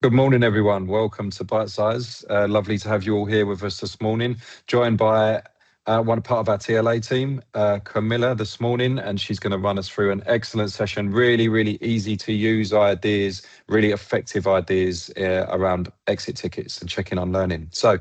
Good morning, everyone. Welcome to Bitesize. Lovely to have you all here with us this morning, joined by one part of our TLA team, Kamila, this morning, and she's going to run us through an excellent session. Really, really easy to use ideas, really effective ideas around exit tickets and checking on learning. So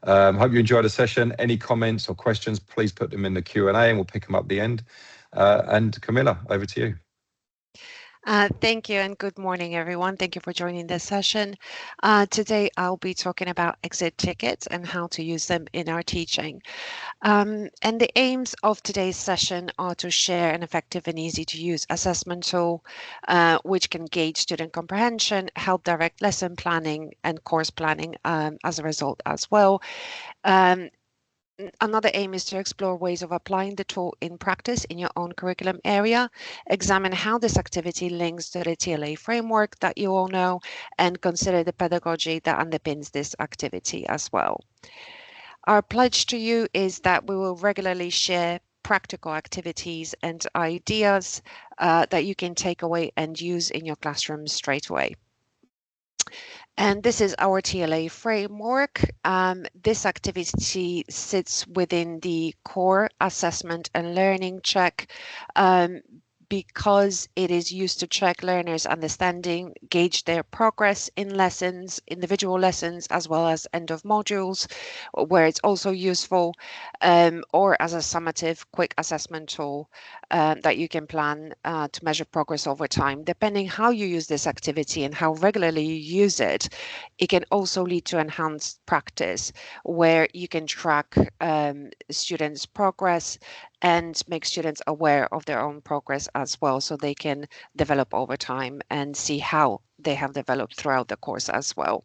hope you enjoy the session. Any comments or questions, please put them in the Q&A and we'll pick them up at the end. And Kamila, over to you. Thank you and good morning, everyone. Thank you for joining this session. Today, I'll be talking about exit tickets and how to use them in our teaching. And the aims of today's session are to share an effective and easy to use assessment tool, which can gauge student comprehension, help direct lesson planning and course planning as a result as well. Another aim is to explore ways of applying the tool in practice in your own curriculum area, examine how this activity links to the TLA framework that you all know, and consider the pedagogy that underpins this activity as well. Our pledge to you is that we will regularly share practical activities and ideas that you can take away and use in your classroom straight away. And this is our TLA framework. This activity sits within the core assessment and learning check because it is used to check learners' understanding, gauge their progress in lessons, individual lessons, as well as end of modules, where it's also useful, or as a summative quick assessment tool that you can plan to measure progress over time. Depending how you use this activity and how regularly you use it, it can also lead to enhanced practice, where you can track students' progress and make students aware of their own progress as well, so they can develop over time and see how they have developed throughout the course as well.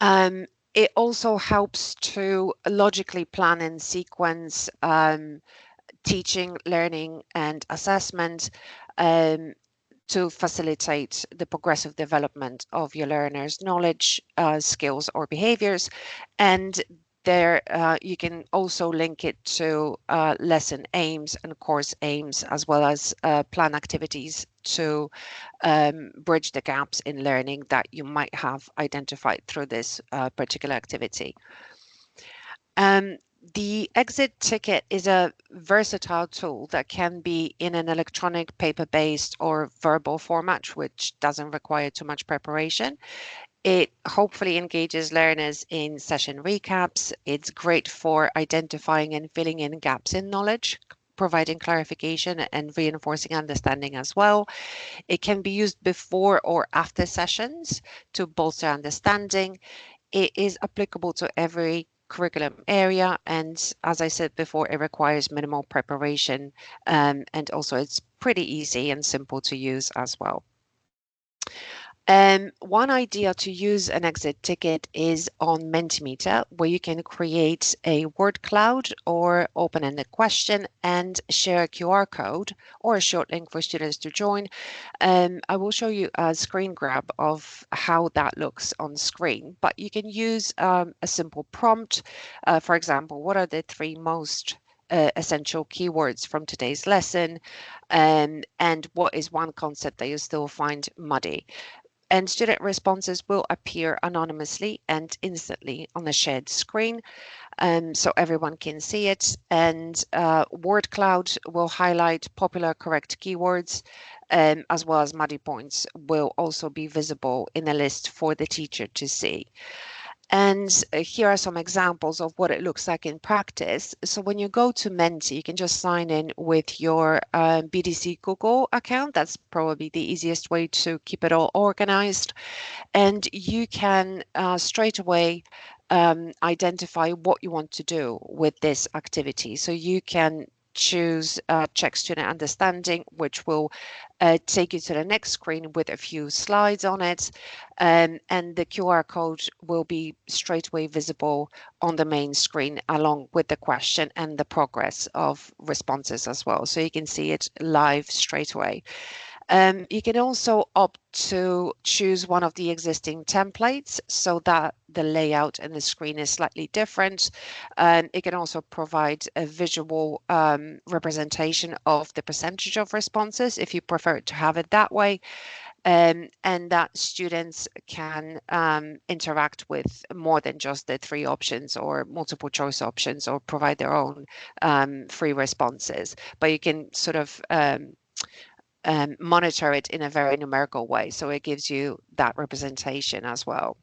It also helps to logically plan and sequence teaching, learning, and assessment to facilitate the progressive development of your learners' knowledge, skills, or behaviors. And there you can also link it to lesson aims and course aims, as well as plan activities to bridge the gaps in learning that you might have identified through this particular activity. The exit ticket is a versatile tool that can be in an electronic, paper-based, or verbal format, which doesn't require too much preparation. It hopefully engages learners in session recaps. It's great for identifying and filling in gaps in knowledge, providing clarification and reinforcing understanding as well. It can be used before or after sessions to bolster understanding. It is applicable to every curriculum area, and as I said before, it requires minimal preparation, and also it's pretty easy and simple to use as well. One idea to use an exit ticket is on Mentimeter, where you can create a word cloud or open-ended question and share a QR code or a short link for students to join. I will show you a screen grab of how that looks on screen, but you can use a simple prompt. For example, what are the 3 most essential keywords from today's lesson, and what is one concept that you still find muddy? And student responses will appear anonymously and instantly on the shared screen, so everyone can see it. And word cloud will highlight popular correct keywords, as well as muddy points will also be visible in a list for the teacher to see. And here are some examples of what it looks like in practice. So when you go to Menti, you can just sign in with your BDC Google account. That's probably the easiest way to keep it all organized. And you can straight away identify what you want to do with this activity. So you can choose check student understanding, which will take you to the next screen with a few slides on it, and the QR code will be straight away visible on the main screen, along with the question and the progress of responses as well, so you can see it live straight away. You can also opt to choose one of the existing templates so that the layout and the screen is slightly different. It can also provide a visual representation of the percentage of responses if you prefer to have it that way. and that students can interact with more than just the 3 options or multiple choice options, or provide their own free responses. But you can sort of monitor it in a very numerical way, so it gives you that representation as well.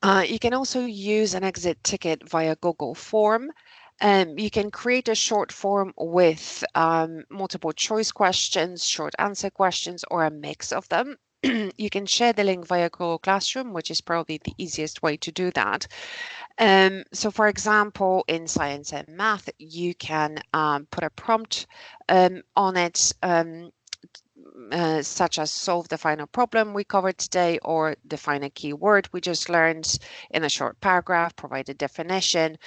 You can also use an exit ticket via Google Form. You can create a short form with multiple choice questions, short answer questions, or a mix of them. You can share the link via Google Classroom, which is probably the easiest way to do that. So for example, in science and math, you can put a prompt on it, such as solve the final problem we covered today, or define a keyword we just learned in a short paragraph, provide a definition.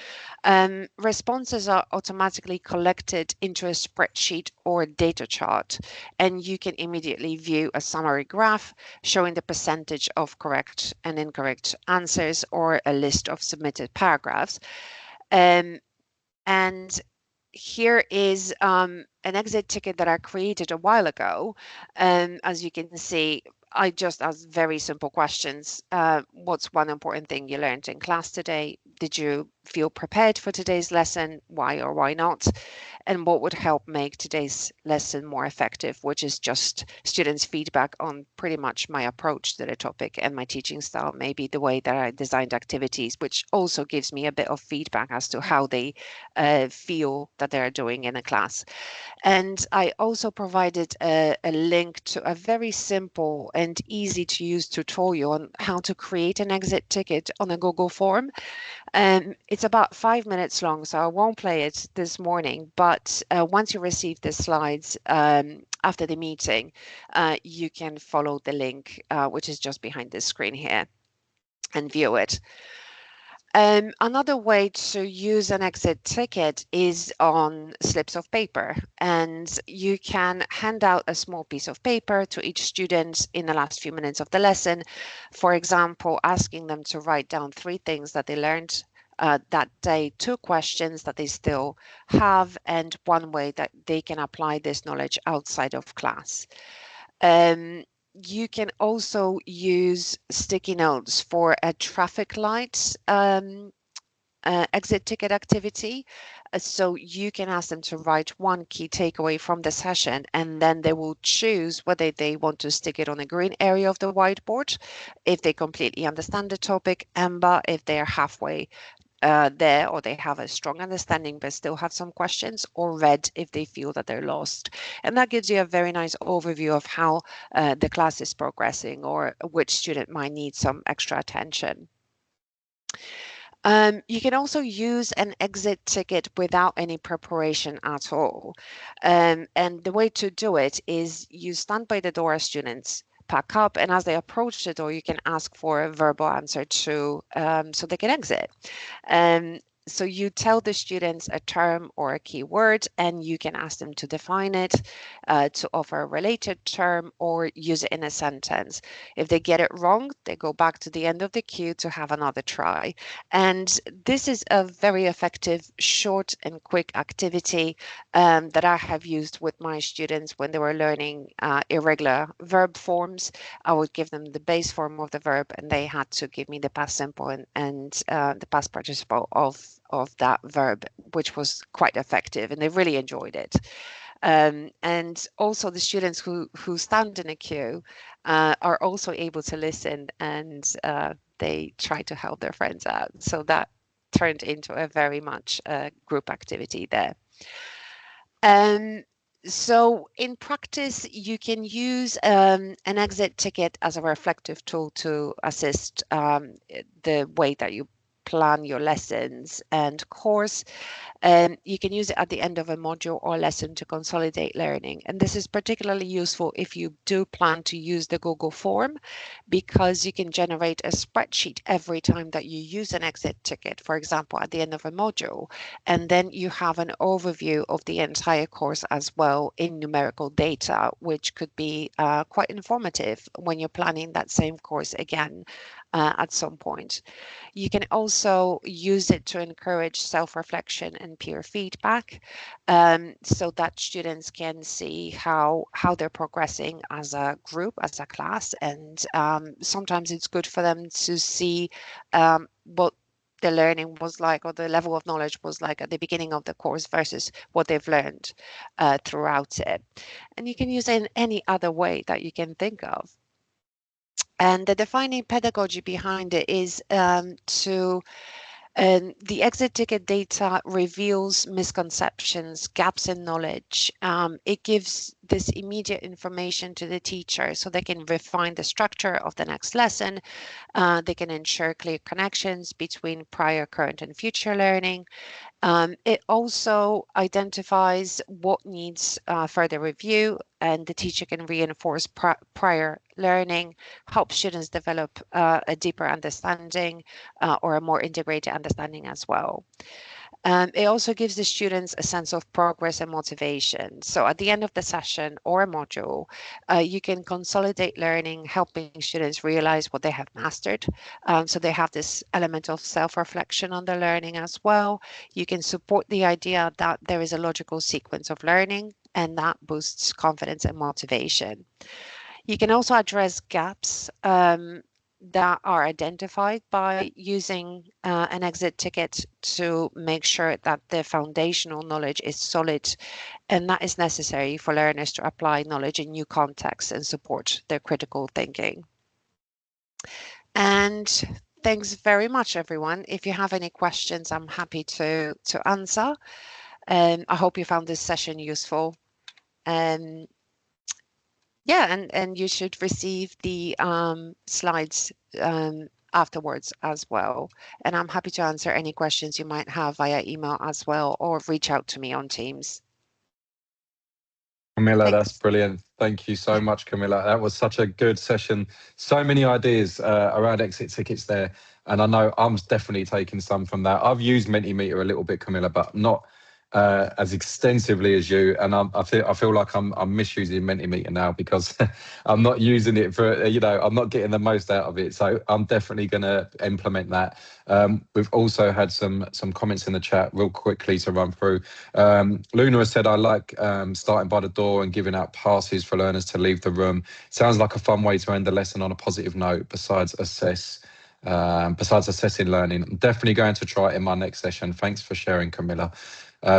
Responses are automatically collected into a spreadsheet or data chart, and you can immediately view a summary graph showing the percentage of correct and incorrect answers, or a list of submitted paragraphs. And here is an exit ticket that I created a while ago. As you can see, I just asked very simple questions. What's one important thing you learned in class today? Did you feel prepared for today's lesson? Why or why not? And what would help make today's lesson more effective, which is just students' feedback on pretty much my approach to the topic and my teaching style, maybe the way that I designed activities, which also gives me a bit of feedback as to how they feel that they're doing in a class. And I also provided a link to a very simple and easy to use tutorial on how to create an exit ticket on a Google form. It's about 5 minutes long, so I won't play it this morning, but once you receive the slides after the meeting, you can follow the link, which is just behind the screen here, and view it. Another way to use an exit ticket is on slips of paper, and you can hand out a small piece of paper to each student in the last few minutes of the lesson. For example, asking them to write down 3 things that they learned that day, 2 questions that they still have, and 1 way that they can apply this knowledge outside of class. You can also use sticky notes for a traffic light exit ticket activity. So you can ask them to write 1 key takeaway from the session, and then they will choose whether they want to stick it on a green area of the whiteboard if they completely understand the topic, amber if they're halfway there, or they have a strong understanding but still have some questions, or red if they feel that they're lost. And that gives you a very nice overview of how the class is progressing, or which student might need some extra attention. You can also use an exit ticket without any preparation at all. And the way to do it is you stand by the door as students pack up, and as they approach the door, you can ask for a verbal answer to so they can exit. So you tell the students a term or a keyword, and you can ask them to define it, to offer a related term, or use it in a sentence. If they get it wrong, they go back to the end of the queue to have another try. And this is a very effective, short and quick activity that I have used with my students when they were learning irregular verb forms. I would give them the base form of the verb, and they had to give me the past simple and the past participle of that verb, which was quite effective, and they really enjoyed it. And also the students who stand in a queue are also able to listen, and they try to help their friends out. So that turned into a very much group activity there. So in practice, you can use an exit ticket as a reflective tool to assist the way that you plan your lessons and course. You can use it at the end of a module or lesson to consolidate learning. And this is particularly useful if you do plan to use the Google form, because you can generate a spreadsheet every time that you use an exit ticket, for example, at the end of a module. And then you have an overview of the entire course as well in numerical data, which could be quite informative when you're planning that same course again at some point. You can also also use it to encourage self-reflection and peer feedback, so that students can see how they're progressing as a group, as a class. And sometimes it's good for them to see what the learning was like, or the level of knowledge was like at the beginning of the course versus what they've learned throughout it. And you can use it in any other way that you can think of. And the defining pedagogy behind it is the exit ticket data reveals misconceptions, gaps in knowledge. It gives this immediate information to the teacher so they can refine the structure of the next lesson. They can ensure clear connections between prior, current, and future learning. It also identifies what needs further review, and the teacher can reinforce prior learning, help students develop a deeper understanding or a more integrated understanding as well. It also gives the students a sense of progress and motivation. So at the end of the session or a module, you can consolidate learning, helping students realize what they have mastered. So they have this element of self-reflection on the learning as well. You can support the idea that there is a logical sequence of learning, and that boosts confidence and motivation. You can also address gaps that are identified by using an exit ticket to make sure that the foundational knowledge is solid, and that is necessary for learners to apply knowledge in new contexts and support their critical thinking. And thanks very much, everyone. If you have any questions, I'm happy to answer. I hope you found this session useful. Yeah, and you should receive the slides afterwards as well. And I'm happy to answer any questions you might have via email as well, or reach out to me on Teams. Kamila, that's brilliant. Thank you so much, Kamila. That was such a good session. So many ideas around exit tickets there. And I know I'm definitely taking some from that. I've used Mentimeter a little bit, Kamila, but not as extensively as you. And I feel like I'm misusing Mentimeter now because I'm not using it for, I'm not getting the most out of it. So I'm definitely going to implement that. We've also had some comments in the chat real quickly to run through. Luna has said, I like starting by the door and giving out passes for learners to leave the room. Sounds like a fun way to end the lesson on a positive note besides assessing learning. I'm definitely going to try it in my next session. Thanks for sharing, Kamila.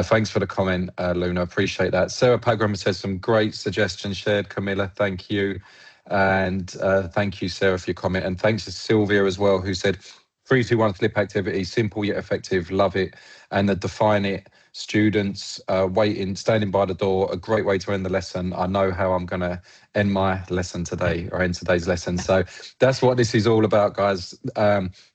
Thanks for the comment, Luna. Appreciate that. Sarah Pagram says some great suggestions shared, Kamila. Thank you. And thank you, Sarah, for your comment. And thanks to Sylvia as well, who said 3, 2, 1 flip activity, simple yet effective, love it. And the define it, students waiting, standing by the door, a great way to end the lesson. I know how I'm going to end my lesson today, or end today's lesson. So that's what this is all about, guys.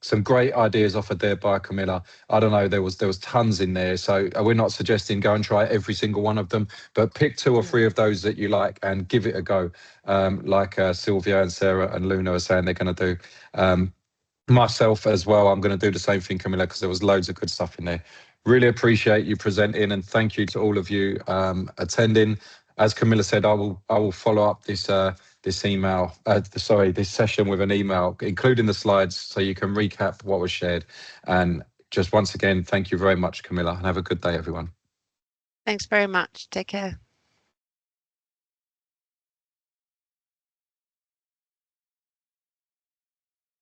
Some great ideas offered there by Kamila. I don't know, there was tons in there. So we're not suggesting go and try every single one of them, but pick 2 or 3 of those that you like and give it a go. Like Sylvia and Sarah and Luna are saying they're going to do. Myself as well, I'm going to do the same thing, Kamila, because there was loads of good stuff in there. Really appreciate you presenting, and thank you to all of you attending. As Kamila said, I will follow up this this session with an email, including the slides, so you can recap what was shared. And just once again, thank you very much, Kamila, and have a good day, everyone. Thanks very much. Take care.